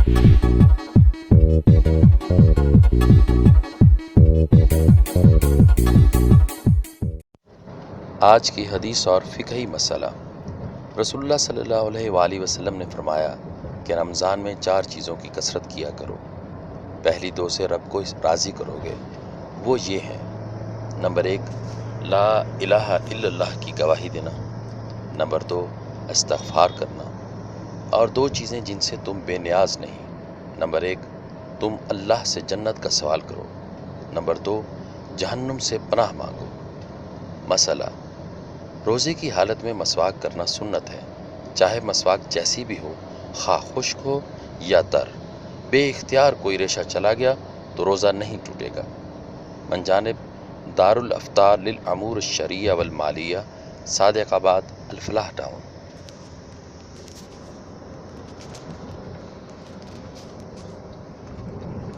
آج کی حدیث اور فقہی مسئلہ۔ رسول اللہ صلی اللہ علیہ وآلہ وسلم نے فرمایا کہ رمضان میں 4 چیزوں کی کثرت کیا کرو، پہلی 2 سے رب کو راضی کرو گے، وہ یہ ہیں: نمبر 1 لا الہ الا اللہ کی گواہی دینا، نمبر 2 استغفار کرنا، اور 2 چیزیں جن سے تم بے نیاز نہیں۔ نمبر 1 تم اللہ سے جنت کا سوال کرو، نمبر 2 جہنم سے پناہ مانگو۔ مسئلہ: روزے کی حالت میں مسواک کرنا سنت ہے، چاہے مسواک جیسی بھی ہو، خواہ خشک ہو یا تر۔ بے اختیار کوئی ریشہ چلا گیا تو روزہ نہیں ٹوٹے گا۔ من جانب دار الافتاء للامور الشرعیہ والمالیہ، صادق آباد، الفلاح ٹاؤن۔